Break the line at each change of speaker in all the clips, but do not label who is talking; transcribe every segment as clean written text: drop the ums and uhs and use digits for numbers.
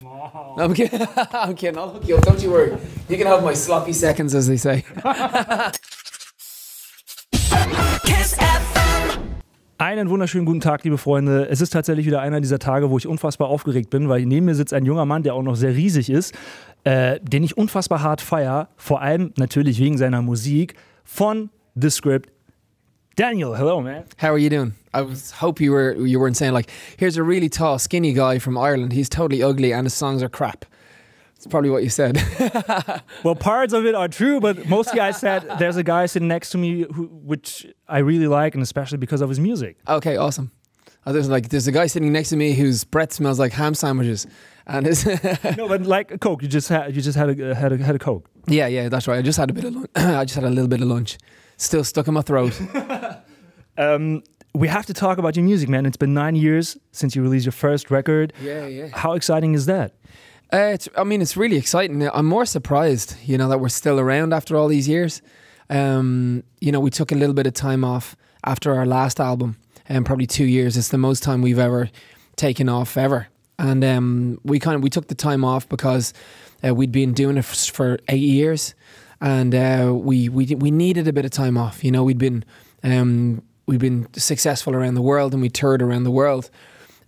No, I'm kidding. I'm kidding. I'll hook you up. Don't you worry. You can have my sloppy seconds, as they say.
Einen wunderschönen guten Tag, liebe Freunde. Es ist tatsächlich wieder einer dieser Tage, wo ich unfassbar aufgeregt bin, weil neben mir sitzt ein junger Mann, der auch noch sehr riesig ist, den ich unfassbar hart feiere, vor allem natürlich wegen seiner Musik von The Script. Daniel, hello, man.
How are you doing? Hope you weren't saying like, here's a really tall, skinny guy from Ireland. He's totally ugly and his songs are crap. That's probably what you said.
Well, parts of it are true, but mostly I said there's a guy sitting next to me which I really like, and especially because of his music.
Okay, awesome. There's a guy sitting next to me whose breath smells like ham sandwiches, and his
No, but like a Coke. You just had a Coke.
Yeah, that's right. I just had a bit of lunch. I just had a little bit of lunch. Still stuck in my throat.
We have to talk about your music, man. It's been 9 years since you released your first record.
Yeah.
How exciting is that?
It's really exciting. I'm more surprised, that we're still around after all these years. We took a little bit of time off after our last album, probably 2 years. It's the most time we've ever taken off ever. And we took the time off because we'd been doing it for 8 years, and we needed a bit of time off. We've been successful around the world, and we toured around the world.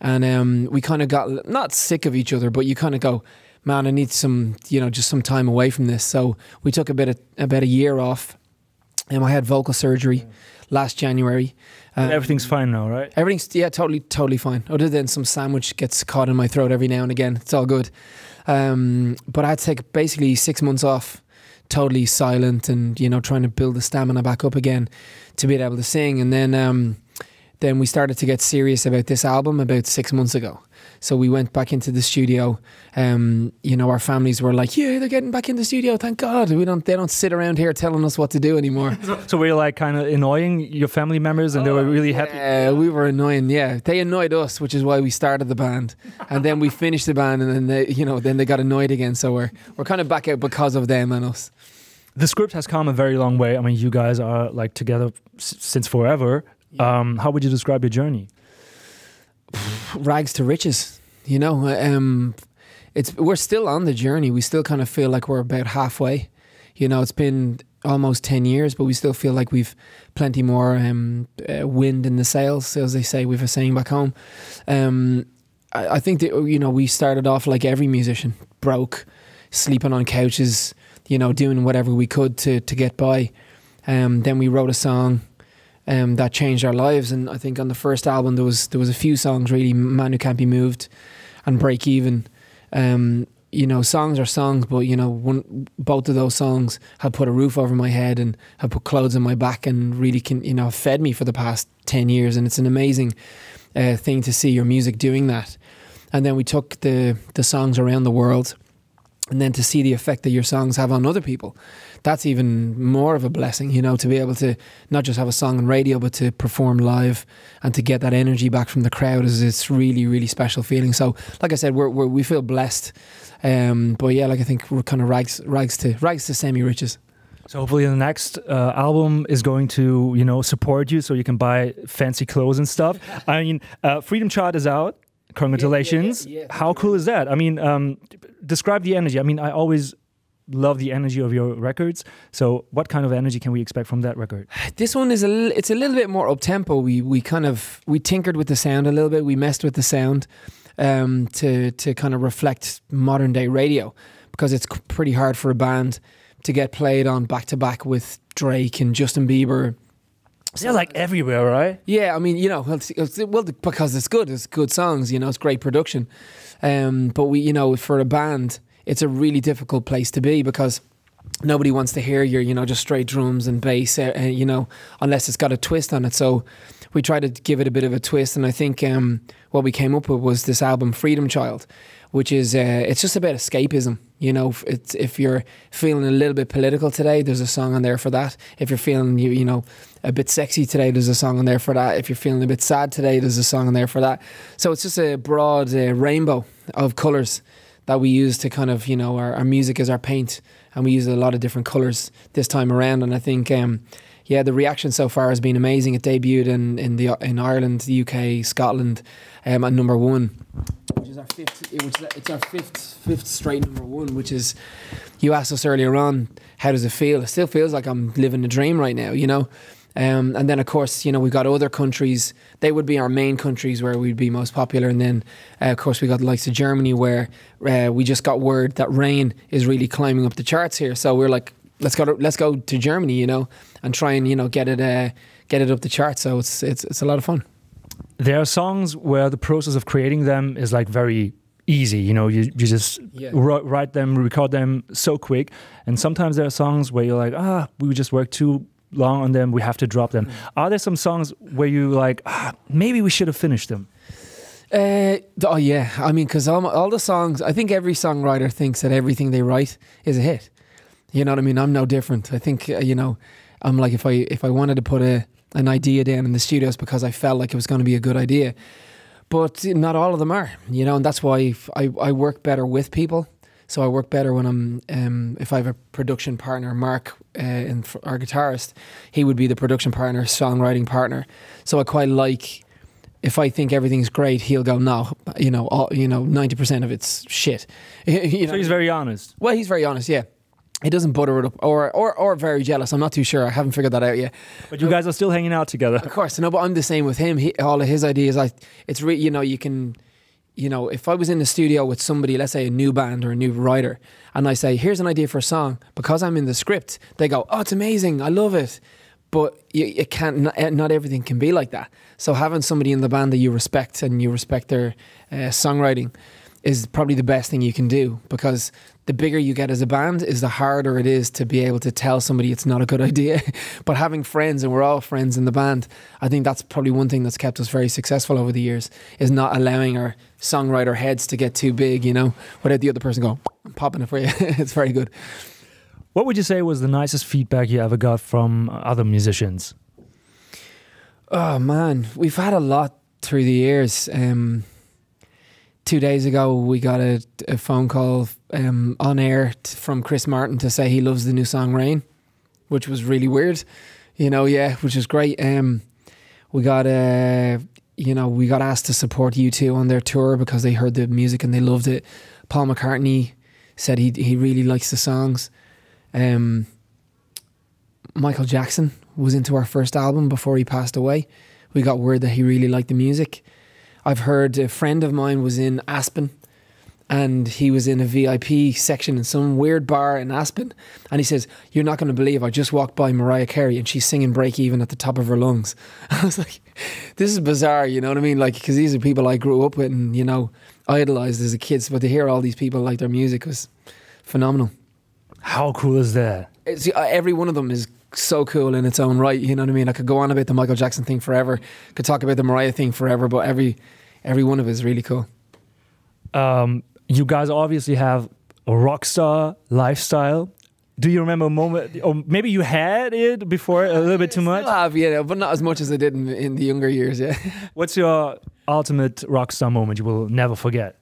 And we kind of got, not sick of each other, but you kind of go, man, I need some, just some time away from this. So we took about a year off. And I had vocal surgery last January.
Everything's fine now, right?
Everything's, totally fine. Other than some sandwich gets caught in my throat every now and again. It's all good. But I had to take basically 6 months off, totally silent, and, trying to build the stamina back up again to be able to sing. And then we started to get serious about this album about 6 months ago. So we went back into the studio. Our families were like, yeah, they're getting back in the studio, thank God. They don't sit around here telling us what to do anymore.
So were you like kind of annoying your family members, and they were really happy?
Yeah, we were annoying, yeah. They annoyed us, which is why we started the band. And then we finished the band, and then they got annoyed again. So we're kind of back out because of them and us.
The Script has come a very long way. I mean, you guys are like together since forever. Yeah. How would you describe your journey?
Rags to riches, we're still on the journey. We still kind of feel like we're about halfway. It's been almost 10 years, but we still feel like we've plenty more wind in the sails, as they say. We've a saying back home. I think that we started off like every musician, broke, sleeping on couches, doing whatever we could to get by. Then we wrote a song that changed our lives, and I think on the first album there was a few songs really, Man Who Can't Be Moved and Break Even. Songs are songs, but both of those songs have put a roof over my head and have put clothes on my back and really fed me for the past 10 years, and it's an amazing thing to see your music doing that. And then we took the songs around the world, and then to see the effect that your songs have on other people, that's even more of a blessing, to be able to not just have a song on radio, but to perform live and to get that energy back from the crowd it's really, really special feeling. So, like I said, we feel blessed. But yeah, I think we're kind of rags to semi-riches.
So hopefully the next album is going to, support you so you can buy fancy clothes and stuff. I mean, Freedom Chart is out. Congratulations. Yeah. How cool is that? I mean, describe the energy. I mean, I always love the energy of your records. So what kind of energy can we expect from that record?
This one is it's a little bit more up-tempo. We tinkered with the sound a little bit. We messed with the sound to kind of reflect modern day radio, because it's pretty hard for a band to get played on back-to-back with Drake and Justin Bieber.
They're like everywhere, right?
Yeah, I mean, because it's good. It's good songs, it's great production. But for a band, it's a really difficult place to be, because nobody wants to hear your, just straight drums and bass, unless it's got a twist on it. So we tried to give it a bit of a twist, and I think what we came up with was this album, Freedom Child, which is it's just about escapism. If you're feeling a little bit political today, there's a song on there for that. If you're feeling a bit sexy today, there's a song on there for that. If you're feeling a bit sad today, there's a song on there for that. So it's just a broad rainbow of colours that we use to kind of, our music is our paint, and we use a lot of different colours this time around. And I think yeah, the reaction so far has been amazing. It debuted in Ireland, the UK, Scotland, at #1, which is our fifth straight #1. Which is, you asked us earlier on, how does it feel? It still feels like I'm living a dream right now, you know. And then of course, you know, we've got other countries. They would be our main countries where we'd be most popular. And then of course we got the likes of Germany, where we just got word that Rein is really climbing up the charts here. So we're like, let's go to Germany, you know, and try and, you know, get it up the chart. So it's a lot of fun.
There are songs where the process of creating them is like very easy, you know, you just write them, record them so quick. And sometimes there are songs where you're like, we just worked too long on them, we have to drop them. Are there some songs where you like, maybe we should have finished them?
Oh yeah, I mean, because all the songs, I think every songwriter thinks that everything they write is a hit. You know what I mean? I'm no different. I think, you know, I'm like, if I wanted to put an idea down in the studios because I felt like it was going to be a good idea, but not all of them are, you know, and that's why I work better with people. So I work better when if I have a production partner, Mark, our guitarist, he would be the production partner, songwriting partner. So I quite like, if I think everything's great, he'll go, no, you know, 90% of it's shit.
So he's very honest.
Well, he's very honest, yeah. He doesn't butter it up, or very jealous. I'm not too sure. I haven't figured that out yet.
But you guys are still hanging out together.
Of course, no. But I'm the same with him. All of his ideas, it's really, you know, you can, you know, if I was in the studio with somebody, let's say a new band or a new writer, and I say, here's an idea for a song, because I'm in the script, they go, oh, it's amazing, I love it. But it can't. Not everything can be like that. So having somebody in the band that you respect and you respect their songwriting is probably the best thing you can do, because the bigger you get as a band is the harder it is to be able to tell somebody it's not a good idea. But having friends, and we're all friends in the band, I think that's probably one thing that's kept us very successful over the years, is not allowing our songwriter heads to get too big, you know, without the other person going, I'm popping it for you. It's very good.
What would you say was the nicest feedback you ever got from other musicians?
Oh man, we've had a lot through the years. 2 days ago, we got a phone call on air from Chris Martin to say he loves the new song Rain, which was really weird, you know, yeah, which is great. We got asked to support U2 on their tour because they heard the music and they loved it. Paul McCartney said he really likes the songs. Michael Jackson was into our first album before he passed away. We got word that he really liked the music. I've heard a friend of mine was in Aspen, and he was in a VIP section in some weird bar in Aspen, and he says, you're not going to believe, I just walked by Mariah Carey and she's singing Break Even at the top of her lungs. I was like, this is bizarre, you know what I mean? Like, because these are people I grew up with and, you know, idolized as a kid, but to hear all these people like their music was phenomenal.
How cool is that?
Every one of them is so cool in its own right, you know what I mean? I could go on about the Michael Jackson thing forever, could talk about the Mariah thing forever, but every one of it is really cool.
You guys obviously have a rock star lifestyle. Do you remember a moment, or maybe you had it before a little bit too much?
I have, yeah, but not as much as I did in the younger years, yeah.
What's your ultimate rock star moment you will never forget?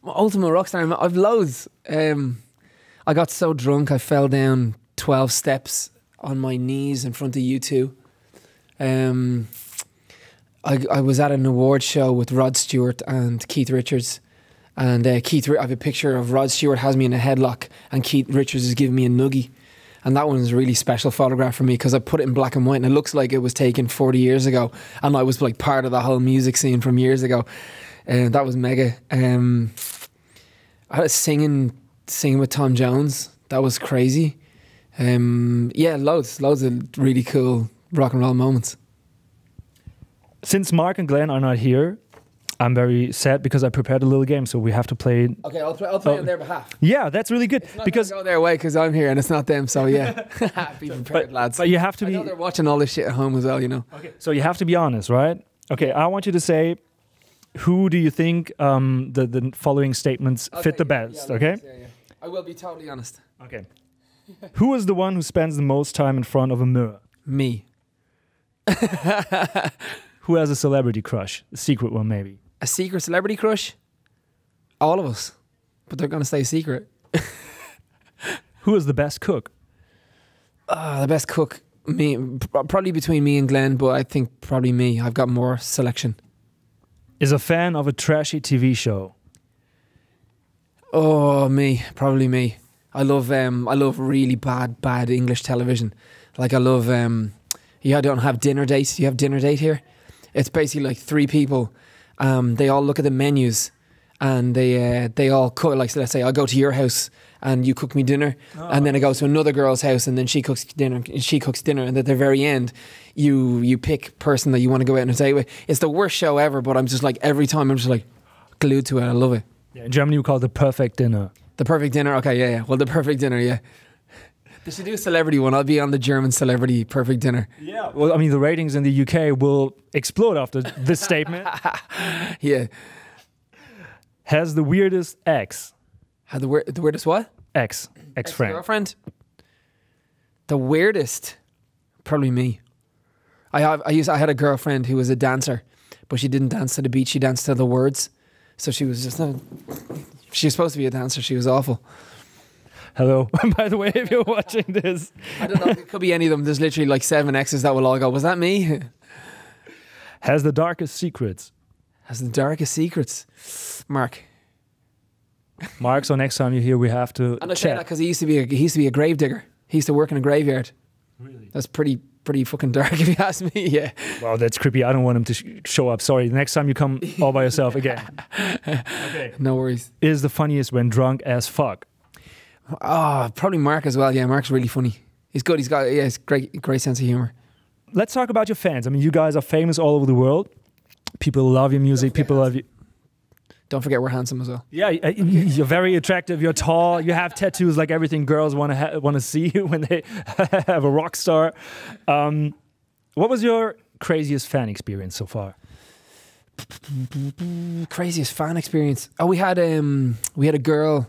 My ultimate rock star moment? I've loads. I got so drunk I fell down 12 steps on my knees in front of U2. I was at an award show with Rod Stewart and Keith Richards, and I have a picture of Rod Stewart has me in a headlock and Keith Richards is giving me a noogie, and that one's a really special photograph for me because I put it in black and white and it looks like it was taken 40 years ago and I was like part of the whole music scene from years ago, and that was mega. I was singing with Tom Jones, that was crazy. Yeah, loads of really cool rock and roll moments.
Since Mark and Glenn are not here, I'm very sad because I prepared a little game, so we have to play.
Okay, I'll play on their behalf.
Yeah, that's really good.
It's not
because
go their way because I'm here and it's not them. So yeah, be prepared, lads.
But you have to be.
I know they're watching all this shit at home as well, you know.
Okay, so you have to be honest, right? Okay, I want you to say, who do you think the following statements fit the best?
Yeah,
okay.
Yeah. I will be totally honest.
Okay. Who is the one who spends the most time in front of a mirror?
Me.
Who has a celebrity crush? A secret one, maybe.
A secret celebrity crush? All of us. But they're going to stay secret.
Who is the best cook?
The best cook? me, probably between me and Glenn, but I think probably me. I've got more selection.
Is a fan of a trashy TV show?
Oh, me, probably me. I love really bad English television. Like I love, I don't have dinner dates. You have dinner date here? It's basically like three people. They all look at the menus and they all cook. Like, so let's say I go to your house and you cook me dinner, and then I go to another girl's house and then she cooks dinner. And at the very end, you pick person that you want to go out on a date with. It's the worst show ever, but I'm just like every time I'm just like glued to it. I love it.
Yeah, in Germany we call it the perfect dinner.
The perfect dinner. Okay, yeah. Well, the perfect dinner, yeah. They should do a celebrity one. I'll be on the German celebrity perfect dinner.
Yeah. Well, I mean, the ratings in the UK will explode after this statement.
Yeah.
Has the weirdest ex?
The weirdest what?
Ex-friend.
Girlfriend. The weirdest, probably me. I had a girlfriend who was a dancer, but she didn't dance to the beat. She danced to the words. So she was just she was supposed to be a dancer. She was awful.
Hello, by the way, if you're watching this.
I don't know. It could be any of them. There's literally like 7 exes that will all go, was that me?
Has the darkest secrets?
Has the darkest secrets? Mark.
So next time you're here, we have to
And I say
chat.
that because he used to be a grave digger. He used to work in a graveyard.
Really?
That's pretty fucking dark if you ask me. Yeah.
Well, that's creepy. I don't want him to show up. Sorry. The next time you come all by yourself again. Okay.
No worries.
Is the funniest when drunk as fuck?
Oh, probably Mark as well. Yeah, Mark's really funny. He's good. He's great sense of humor.
Let's talk about your fans. I mean, you guys are famous all over the world. People love your music. People love you.
Don't forget we're handsome as well.
Yeah, you're very attractive. You're tall. You have tattoos like everything girls want to see you when they have a rock star. What was your craziest fan experience so far?
Craziest fan experience. Oh, we had a girl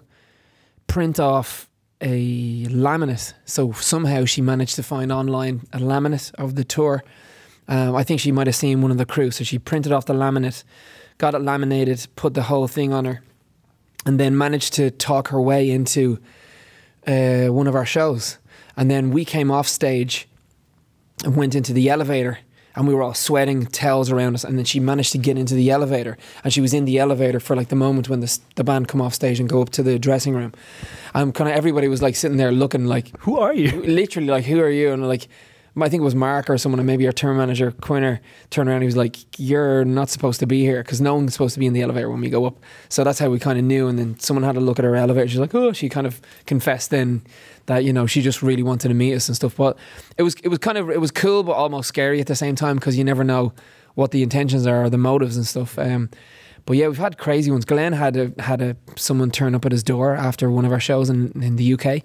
print off a laminate. So somehow she managed to find online a laminate of the tour. I think she might have seen one of the crew. So she printed off the laminate, got it laminated, put the whole thing on her, and then managed to talk her way into one of our shows. And then we came off stage and went into the elevator, and we were all sweating, towels around us, and then she managed to get into the elevator, and she was in the elevator for like the moment when the band come off stage and go up to the dressing room. Kind of everybody was like sitting there looking like,
who are you?
Literally like, who are you? And like, I think it was Mark or someone, and maybe our tour manager Quinner turned around and he was like, you're not supposed to be here, because no one's supposed to be in the elevator when we go up. So that's how we kind of knew. And then someone had a look at her elevator. She's like, oh, she kind of confessed then that, you know, she just really wanted to meet us and stuff. But it was cool but almost scary at the same time, because you never know what the intentions are or the motives and stuff. But yeah, we've had crazy ones. Glenn had someone turn up at his door after one of our shows in the UK.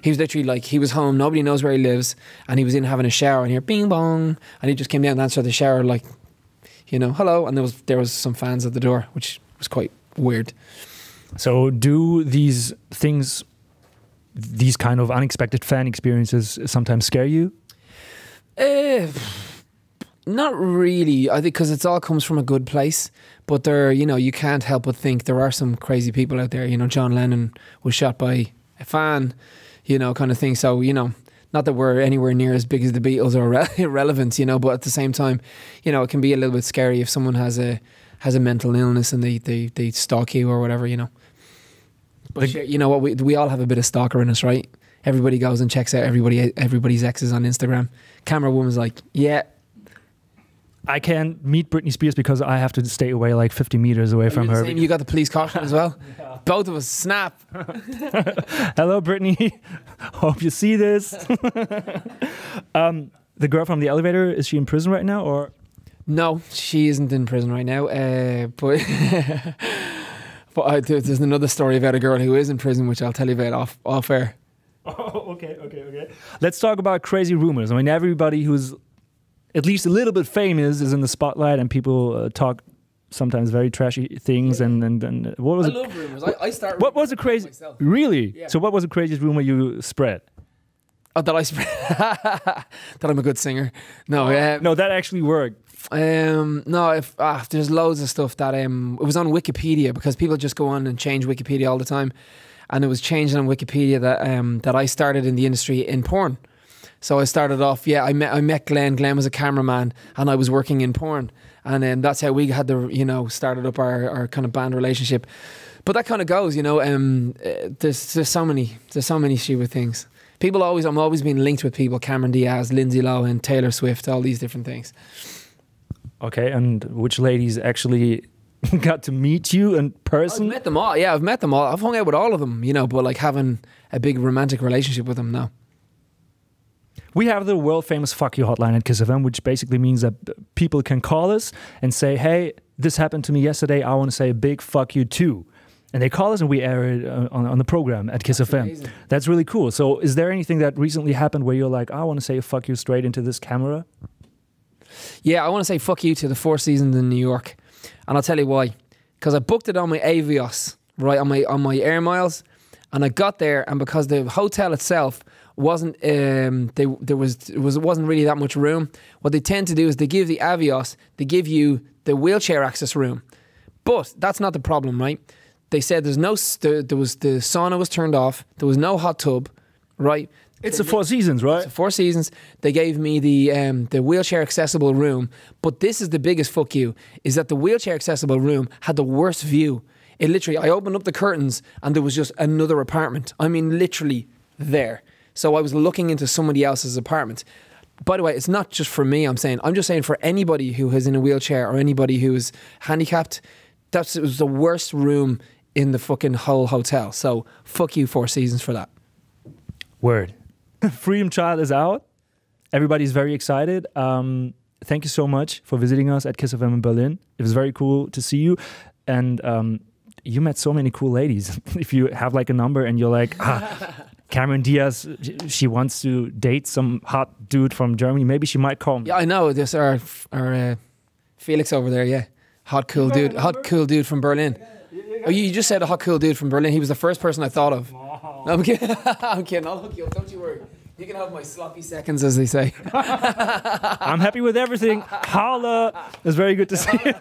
He was literally like, he was home, nobody knows where he lives, and he was in having a shower, and here, bing bong, and he just came down and answered the shower like, you know, hello, and there was some fans at the door, which was quite weird.
So do these things, these kind of unexpected fan experiences sometimes scare you?
Not really, I think, because it all comes from a good place, but there, you know, you can't help but think there are some crazy people out there. You know, John Lennon was shot by a fan, you know, kind of thing. So, you know, not that we're anywhere near as big as the Beatles or irrelevant, you know, but at the same time, you know, it can be a little bit scary if someone has a mental illness and they stalk you or whatever, you know. But you know what, we all have a bit of stalker in us, right? Everybody goes and checks out everybody's exes on Instagram. Camera woman's like, yeah.
I can't meet Britney Spears because I have to stay away like 50 meters away from her.
You got the police caution as well? Yeah. Both of us, snap.
Hello, Britney. Hope you see this. The girl from the elevator, is she in prison right now, or? No,
she isn't in prison right now. But there's another story about a girl who is in prison, which I'll tell you about off air.
Oh, okay. Let's talk about crazy rumors. I mean, everybody who's at least a little bit famous is in the spotlight, and people talk sometimes very trashy things. Yeah. And what was it? I love rumors. I start. What was the crazy? Really? Yeah. So what was the craziest rumor you spread?
Oh, that I spread that I'm a good singer. No,
no, that actually worked.
No, there's loads of stuff that it was on Wikipedia, because people just go on and change Wikipedia all the time, and it was changing on Wikipedia that I started in the industry in porn. So I started off, I met Glenn. Glenn was a cameraman and I was working in porn. And that's how we had the, started up our kind of band relationship. But that kind of goes, there's so many stupid things. I'm always being linked with people, Cameron Diaz, Lindsay Lohan, Taylor Swift, all these different things.
Okay, and which ladies actually got to meet you in person?
I've met them all, I've met them all. I've hung out with all of them, but like having a big romantic relationship with them, no.
We have the world famous fuck you hotline at Kiss FM, which basically means that people can call us and say, hey, this happened to me yesterday, I want to say a big fuck you too. And they call us and we air it on the program at Kiss FM. Amazing. That's really cool. So is there anything that recently happened where you're like, I want to say fuck you straight into this camera?
Yeah, I want to say fuck you to the Four Seasons in New York. And I'll tell you why. Because I booked it on my Avios, right, on my air miles. And I got there, and because the hotel itself wasn't, it wasn't really that much room. What they tend to do is they give the Avios, they give you the wheelchair access room. But that's not the problem, right? They said the sauna was turned off. There was no hot tub, right?
It's the Four Seasons, right?
It's the Four Seasons. They gave me the wheelchair accessible room. But this is the biggest fuck you, is that the wheelchair accessible room had the worst view. It literally, I opened up the curtains and there was just another apartment. I mean, literally there. So I was looking into somebody else's apartment. By the way, it's not just for me, I'm just saying for anybody who is in a wheelchair or anybody who is handicapped, it was the worst room in the fucking whole hotel. So fuck you, Four Seasons, for that.
Word. Freedom Child is out. Everybody's very excited. Thank you so much for visiting us at Kiss FM in Berlin. It was very cool to see you. And you met so many cool ladies. If you have like a number and you're like, Cameron Diaz, she wants to date some hot dude from Germany, maybe she might call me.
Yeah, I know. There's our Felix over there, yeah. Hot cool dude from Berlin. Oh, you just said a hot cool dude from Berlin. He was the first person I thought of. No, I'm kidding. I'm kidding. I'll hook you up. Don't you worry. You can have my sloppy seconds, as they say.
I'm happy with everything. Holla. It's very good to see you.